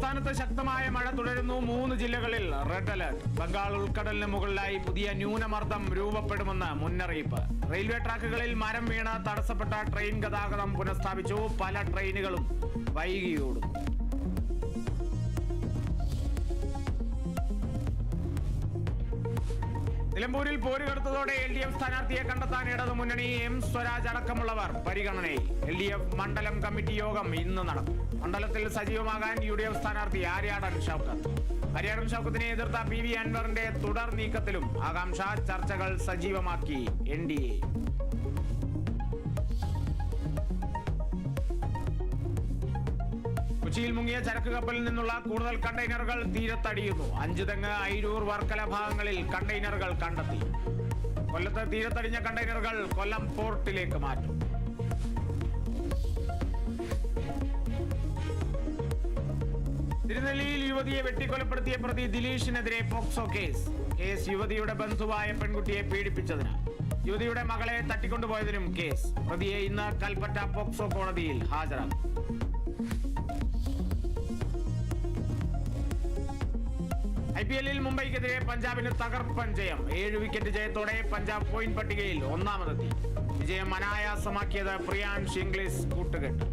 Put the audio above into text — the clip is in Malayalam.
സംസ്ഥാനത്ത് ശക്തമായ മഴ തുടരുന്നു. 3 ജില്ലകളിൽ റെഡ് അലർട്ട്. ബംഗാൾ ഉൾക്കടലിന് മുകളിലായി പുതിയ ന്യൂനമർദ്ദം രൂപപ്പെടുമെന്ന് മുന്നറിയിപ്പ്. റെയിൽവേ ട്രാക്കുകളിൽ മരം വീണ് തടസ്സപ്പെട്ട ട്രെയിൻ ഗതാഗതം പുനഃസ്ഥാപിച്ചു. പല ട്രെയിനുകളും വൈകിയോടും. നിലമ്പൂരിൽ പോരുകെടുത്തതോടെ LDF സ്ഥാനാർത്ഥിയെ കണ്ടെത്താൻ ഇടതു മുന്നണി. M സ്വരാജ് അടക്കമുള്ളവർ പരിഗണനയിൽ. LDF മണ്ഡലം കമ്മിറ്റി യോഗം ഇന്ന് നടക്കും. മണ്ഡലത്തിൽ സജീവമാകാൻ UDF സ്ഥാനാർത്ഥി ആര്യാടൻ ഷൗക്കത്ത്. ആര്യാടൻ ഷൗക്കത്തിനെ എതിർത്ത PV അൻവറിന്റെ തുടർ നീക്കത്തിലും ആകാംക്ഷ. ചർച്ചകൾ സജീവമാക്കി NDA. കൊച്ചിയിൽ മുങ്ങിയ ചരക്ക് കപ്പലിൽ നിന്നുള്ള കൂടുതൽ കണ്ടെയ്നറുകൾ തീരത്തടിയുന്നു. അഞ്ചുതെങ്ങ്, അയിരൂർ, വർക്കല ഭാഗങ്ങളിൽ കണ്ടെയ്നറുകൾ കണ്ടെത്തി. കൊല്ലത്ത് തീരത്തടിഞ്ഞ കണ്ടെയ്നറുകൾ കൊല്ലം പോർട്ടിലേക്ക് മാറ്റും. തിരുനെല്ലിയിൽ യുവതിയെ വെട്ടിക്കൊലപ്പെടുത്തിയ പ്രതി ദിലീഷിനെതിരെ പോക്സോ കേസ്. യുവതിയുടെ ബന്ധുവായ പെൺകുട്ടിയെ പീഡിപ്പിച്ചതിന്, യുവതിയുടെ മകളെ തട്ടിക്കൊണ്ടുപോയതിനും കേസ്. പ്രതിയെ ഇന്ന് കൽപ്പറ്റ പോക്സോ കോടതിയിൽ ഹാജരാക്കും. IPL-ൽ മുംബൈക്കെതിരെ പഞ്ചാബിന് തകർപ്പൻ ജയം. 7 വിക്കറ്റ് ജയത്തോടെ പഞ്ചാബ് പോയിന്റ് പട്ടികയിൽ ഒന്നാമതെത്തി. വിജയം അനായാസമാക്കിയത് പ്രിയാൻഷ് ഇംഗ്ലീഷ് കൂട്ടുകെട്ട്.